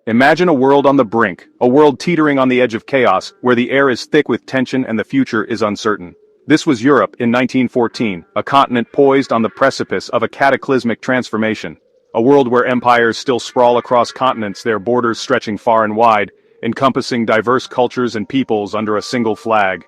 Imagine a world on the brink, a world teetering on the edge of chaos, where the air is thick with tension and the future is uncertain. This was Europe in 1914, a continent poised on the precipice of a cataclysmic transformation. A world where empires still sprawl across continents, their borders stretching far and wide, encompassing diverse cultures and peoples under a single flag.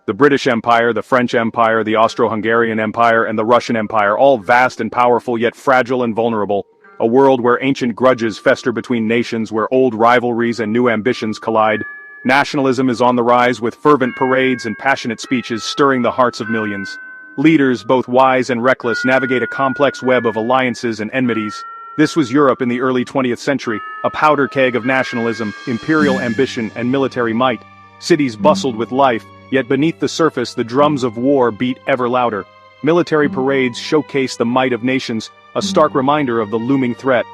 The British Empire, the French Empire, the Austro-Hungarian Empire, and the Russian Empire, all vast and powerful yet fragile and vulnerable. A world where ancient grudges fester between nations, where old rivalries and new ambitions collide. Nationalism is on the rise, with fervent parades and passionate speeches stirring the hearts of millions. Leaders, both wise and reckless, navigate a complex web of alliances and enmities. This was Europe in the early 20th century, a powder keg of nationalism, imperial ambition, and military might. Cities bustled with life, yet beneath the surface the drums of war beat ever louder. Military parades showcase the might of nations, a stark reminder of the looming threat.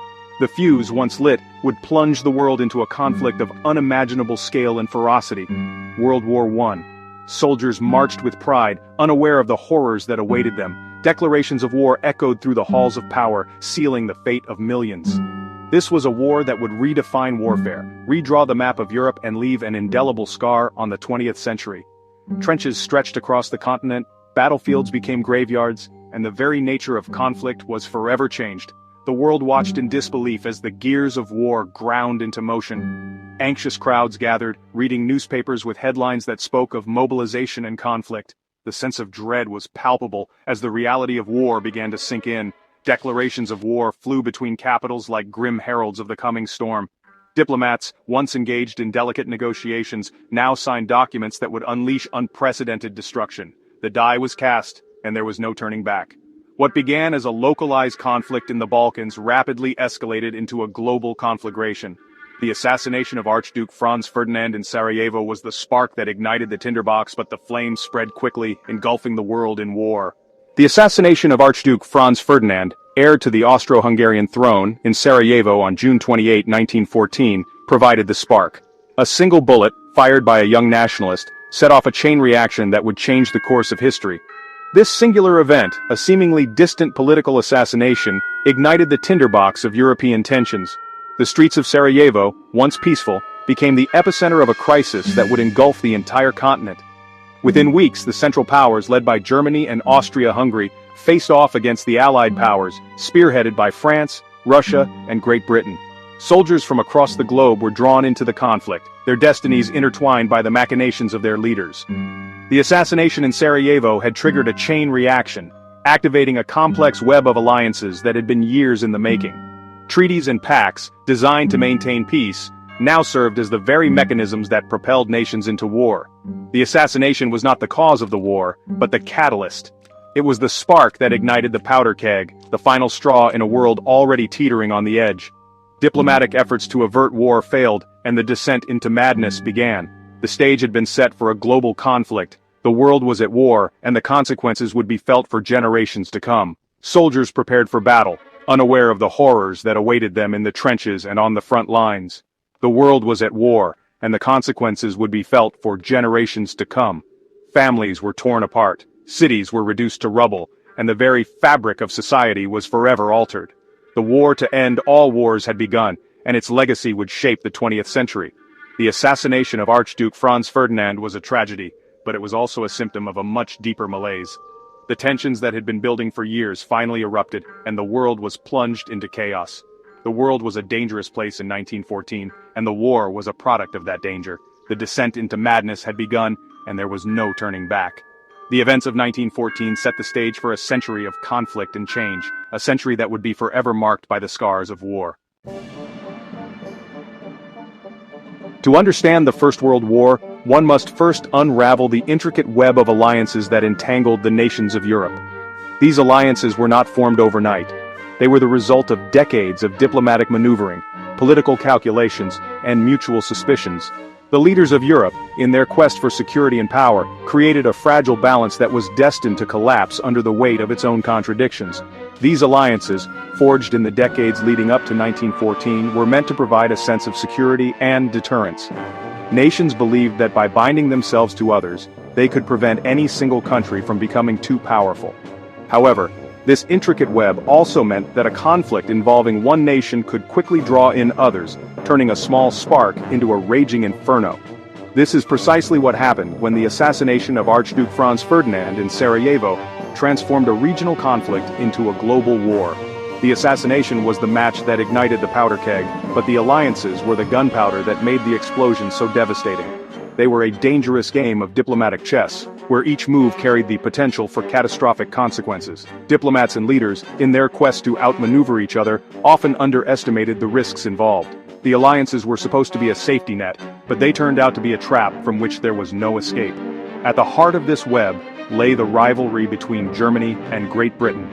The fuse, once lit, would plunge the world into a conflict of unimaginable scale and ferocity. World War I. Soldiers marched with pride, unaware of the horrors that awaited them. Declarations of war echoed through the halls of power, sealing the fate of millions. This was a war that would redefine warfare, redraw the map of Europe, and leave an indelible scar on the 20th century. Trenches stretched across the continent, battlefields became graveyards, and the very nature of conflict was forever changed. The world watched in disbelief as the gears of war ground into motion. Anxious crowds gathered, reading newspapers with headlines that spoke of mobilization and conflict. The sense of dread was palpable as the reality of war began to sink in. Declarations of war flew between capitals like grim heralds of the coming storm. Diplomats, once engaged in delicate negotiations, now signed documents that would unleash unprecedented destruction. The die was cast, and there was no turning back. What began as a localized conflict in the Balkans rapidly escalated into a global conflagration. The assassination of Archduke Franz Ferdinand in Sarajevo was the spark that ignited the tinderbox, but the flames spread quickly, engulfing the world in war. The assassination of Archduke Franz Ferdinand, heir to the Austro-Hungarian throne, in Sarajevo on June 28, 1914, provided the spark. A single bullet, fired by a young nationalist, set off a chain reaction that would change the course of history. This singular event, a seemingly distant political assassination, ignited the tinderbox of European tensions. The streets of Sarajevo, once peaceful, became the epicenter of a crisis that would engulf the entire continent. Within weeks, the Central Powers, led by Germany and Austria-Hungary, faced off against the Allied powers, spearheaded by France, Russia, and Great Britain. Soldiers from across the globe were drawn into the conflict, their destinies intertwined by the machinations of their leaders. The assassination in Sarajevo had triggered a chain reaction, activating a complex web of alliances that had been years in the making. Treaties and pacts, designed to maintain peace, now served as the very mechanisms that propelled nations into war. The assassination was not the cause of the war, but the catalyst. It was the spark that ignited the powder keg, the final straw in a world already teetering on the edge. Diplomatic efforts to avert war failed, and the descent into madness began. The stage had been set for a global conflict. The world was at war, and the consequences would be felt for generations to come. Soldiers prepared for battle, unaware of the horrors that awaited them in the trenches and on the front lines. The world was at war, and the consequences would be felt for generations to come. Families were torn apart, cities were reduced to rubble, and the very fabric of society was forever altered. The war to end all wars had begun, and its legacy would shape the 20th century. The assassination of Archduke Franz Ferdinand was a tragedy, but it was also a symptom of a much deeper malaise. The tensions that had been building for years finally erupted, and the world was plunged into chaos. The world was a dangerous place in 1914, and the war was a product of that danger. The descent into madness had begun, and there was no turning back. The events of 1914 set the stage for a century of conflict and change, a century that would be forever marked by the scars of war. To understand the First World War, one must first unravel the intricate web of alliances that entangled the nations of Europe. These alliances were not formed overnight. They were the result of decades of diplomatic maneuvering, political calculations, and mutual suspicions. The leaders of Europe, in their quest for security and power, created a fragile balance that was destined to collapse under the weight of its own contradictions. These alliances, forged in the decades leading up to 1914, were meant to provide a sense of security and deterrence. Nations believed that by binding themselves to others, they could prevent any single country from becoming too powerful. However, This intricate web also meant that a conflict involving one nation could quickly draw in others, turning a small spark into a raging inferno. This is precisely what happened when the assassination of Archduke Franz Ferdinand in Sarajevo transformed a regional conflict into a global war. The assassination was the match that ignited the powder keg, but the alliances were the gunpowder that made the explosion so devastating. They were a dangerous game of diplomatic chess, where each move carried the potential for catastrophic consequences. Diplomats and leaders, in their quest to outmaneuver each other, often underestimated the risks involved. The alliances were supposed to be a safety net, but they turned out to be a trap from which there was no escape. At the heart of this web lay the rivalry between Germany and Great Britain.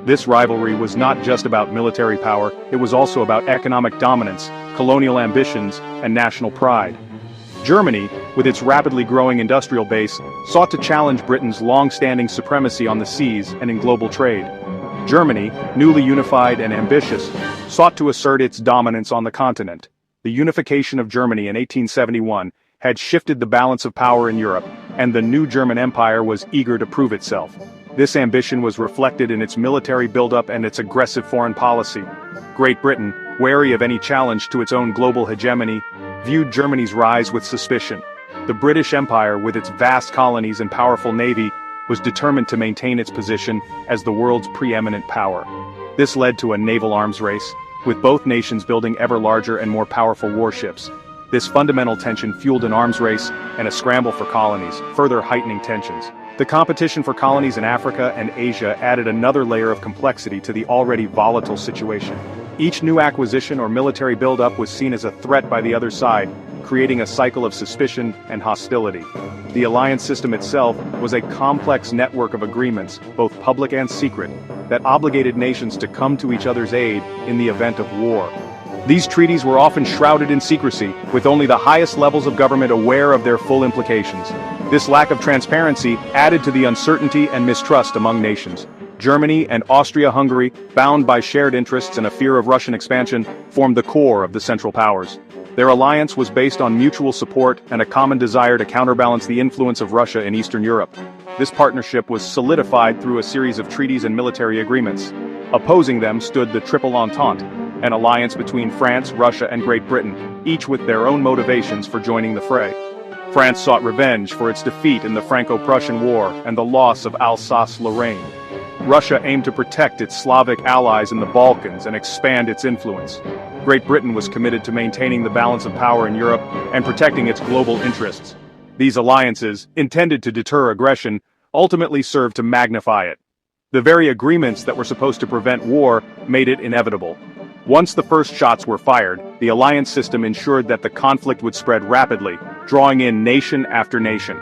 This rivalry was not just about military power, it was also about economic dominance, colonial ambitions, and national pride. Germany, with its rapidly growing industrial base, sought to challenge Britain's long-standing supremacy on the seas and in global trade. Germany, newly unified and ambitious, sought to assert its dominance on the continent. The unification of Germany in 1871 had shifted the balance of power in Europe, and the new German Empire was eager to prove itself. This ambition was reflected in its military buildup and its aggressive foreign policy. Great Britain, wary of any challenge to its own global hegemony, viewed Germany's rise with suspicion. The British Empire, with its vast colonies and powerful navy, was determined to maintain its position as the world's preeminent power. This led to a naval arms race, with both nations building ever larger and more powerful warships. This fundamental tension fueled an arms race and a scramble for colonies, further heightening tensions. The competition for colonies in Africa and Asia added another layer of complexity to the already volatile situation. Each new acquisition or military buildup was seen as a threat by the other side, creating a cycle of suspicion and hostility. The alliance system itself was a complex network of agreements, both public and secret, that obligated nations to come to each other's aid in the event of war. These treaties were often shrouded in secrecy, with only the highest levels of government aware of their full implications. This lack of transparency added to the uncertainty and mistrust among nations. Germany and Austria-Hungary, bound by shared interests and a fear of Russian expansion, formed the core of the Central Powers. Their alliance was based on mutual support and a common desire to counterbalance the influence of Russia in Eastern Europe. This partnership was solidified through a series of treaties and military agreements. Opposing them stood the Triple Entente, an alliance between France, Russia, and Great Britain, each with their own motivations for joining the fray. France sought revenge for its defeat in the Franco-Prussian War and the loss of Alsace-Lorraine. Russia aimed to protect its Slavic allies in the Balkans and expand its influence. Great Britain was committed to maintaining the balance of power in Europe and protecting its global interests. These alliances, intended to deter aggression, ultimately served to magnify it. The very agreements that were supposed to prevent war made it inevitable. Once the first shots were fired, the alliance system ensured that the conflict would spread rapidly, drawing in nation after nation.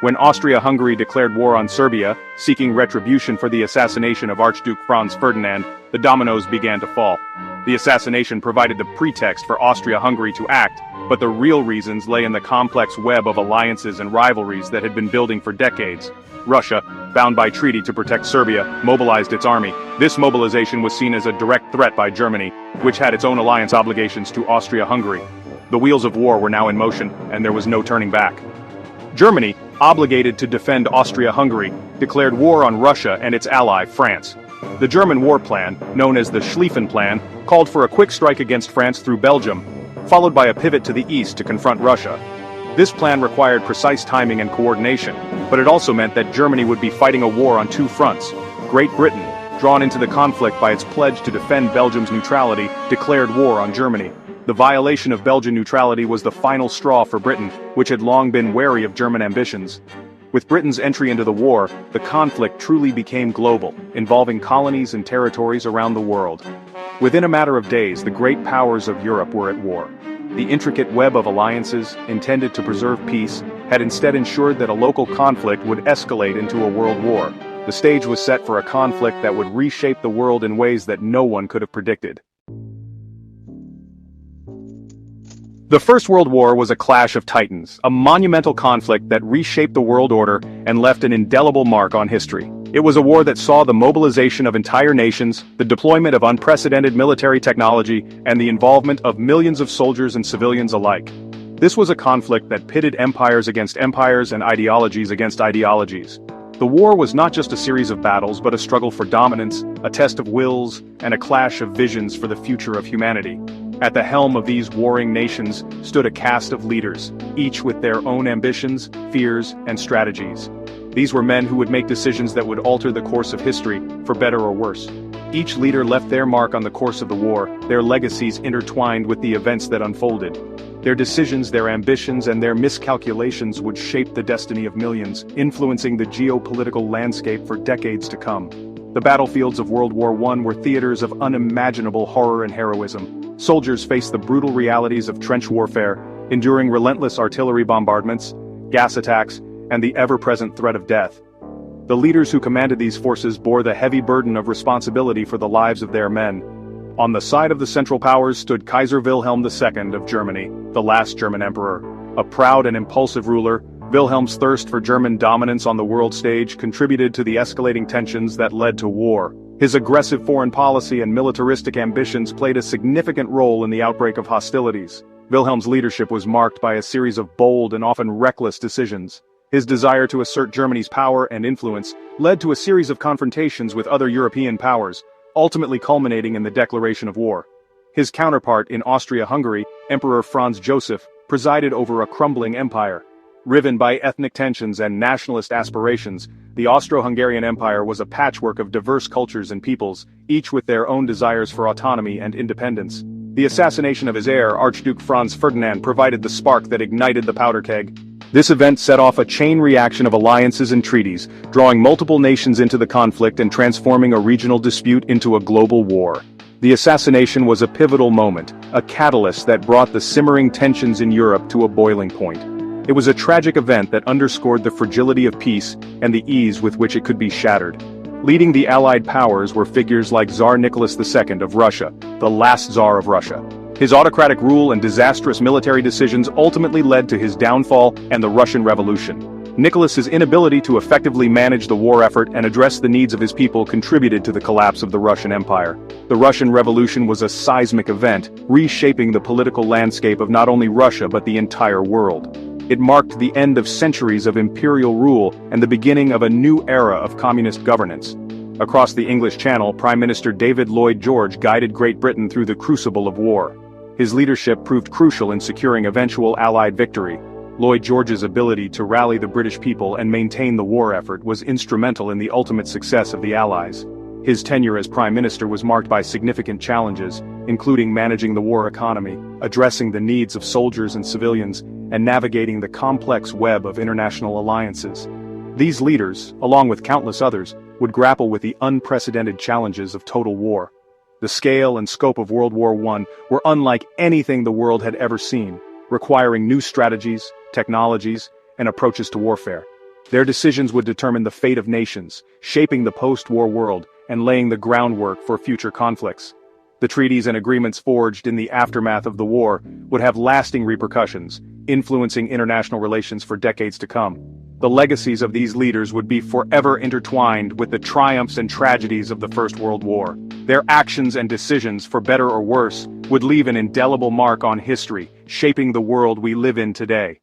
When Austria-Hungary declared war on Serbia, seeking retribution for the assassination of Archduke Franz Ferdinand, the dominoes began to fall. The assassination provided the pretext for Austria-Hungary to act, but the real reasons lay in the complex web of alliances and rivalries that had been building for decades. Russia, bound by treaty to protect Serbia, mobilized its army. This mobilization was seen as a direct threat by Germany, which had its own alliance obligations to Austria-Hungary. The wheels of war were now in motion, and there was no turning back. Germany, obligated to defend Austria-Hungary, declared war on Russia and its ally, France. The German war plan, known as the Schlieffen Plan, called for a quick strike against France through Belgium, followed by a pivot to the east to confront Russia. This plan required precise timing and coordination, but it also meant that Germany would be fighting a war on two fronts. Great Britain, drawn into the conflict by its pledge to defend Belgium's neutrality, declared war on Germany. The violation of Belgian neutrality was the final straw for Britain, which had long been wary of German ambitions. With Britain's entry into the war, the conflict truly became global, involving colonies and territories around the world. Within a matter of days, the great powers of Europe were at war. The intricate web of alliances, intended to preserve peace, had instead ensured that a local conflict would escalate into a world war. The stage was set for a conflict that would reshape the world in ways that no one could have predicted. The First World War was a clash of titans, a monumental conflict that reshaped the world order and left an indelible mark on history. It was a war that saw the mobilization of entire nations, the deployment of unprecedented military technology, and the involvement of millions of soldiers and civilians alike. This was a conflict that pitted empires against empires and ideologies against ideologies. The war was not just a series of battles but a struggle for dominance, a test of wills, and a clash of visions for the future of humanity. At the helm of these warring nations stood a cast of leaders, each with their own ambitions, fears, and strategies. These were men who would make decisions that would alter the course of history, for better or worse. Each leader left their mark on the course of the war, their legacies intertwined with the events that unfolded. Their decisions, their ambitions, and their miscalculations would shape the destiny of millions, influencing the geopolitical landscape for decades to come. The battlefields of World War I were theaters of unimaginable horror and heroism. Soldiers faced the brutal realities of trench warfare, enduring relentless artillery bombardments, gas attacks, and the ever-present threat of death. The leaders who commanded these forces bore the heavy burden of responsibility for the lives of their men. On the side of the Central Powers stood Kaiser Wilhelm II of Germany, the last German emperor. A proud and impulsive ruler, Wilhelm's thirst for German dominance on the world stage contributed to the escalating tensions that led to war. His aggressive foreign policy and militaristic ambitions played a significant role in the outbreak of hostilities. Wilhelm's leadership was marked by a series of bold and often reckless decisions. His desire to assert Germany's power and influence led to a series of confrontations with other European powers, ultimately culminating in the declaration of war. His counterpart in Austria-Hungary, Emperor Franz Joseph, presided over a crumbling empire. Riven by ethnic tensions and nationalist aspirations, the Austro-Hungarian Empire was a patchwork of diverse cultures and peoples, each with their own desires for autonomy and independence. The assassination of his heir, Archduke Franz Ferdinand, provided the spark that ignited the powder keg. This event set off a chain reaction of alliances and treaties, drawing multiple nations into the conflict and transforming a regional dispute into a global war. The assassination was a pivotal moment, a catalyst that brought the simmering tensions in Europe to a boiling point. It was a tragic event that underscored the fragility of peace and the ease with which it could be shattered. Leading the Allied powers were figures like Tsar Nicholas II of Russia, the last Tsar of Russia. His autocratic rule and disastrous military decisions ultimately led to his downfall and the Russian Revolution. Nicholas's inability to effectively manage the war effort and address the needs of his people contributed to the collapse of the Russian Empire. The Russian Revolution was a seismic event, reshaping the political landscape of not only Russia but the entire world. It marked the end of centuries of imperial rule and the beginning of a new era of communist governance. Across the English Channel, Prime Minister David Lloyd George guided Great Britain through the crucible of war. His leadership proved crucial in securing eventual Allied victory. Lloyd George's ability to rally the British people and maintain the war effort was instrumental in the ultimate success of the Allies. His tenure as Prime Minister was marked by significant challenges, including managing the war economy, addressing the needs of soldiers and civilians, and navigating the complex web of international alliances. These leaders, along with countless others, would grapple with the unprecedented challenges of total war. The scale and scope of World War I were unlike anything the world had ever seen, requiring new strategies, technologies, and approaches to warfare. Their decisions would determine the fate of nations, shaping the post-war world and laying the groundwork for future conflicts. The treaties and agreements forged in the aftermath of the war would have lasting repercussions, influencing international relations for decades to come. The legacies of these leaders would be forever intertwined with the triumphs and tragedies of the First World War. Their actions and decisions, for better or worse, would leave an indelible mark on history, shaping the world we live in today.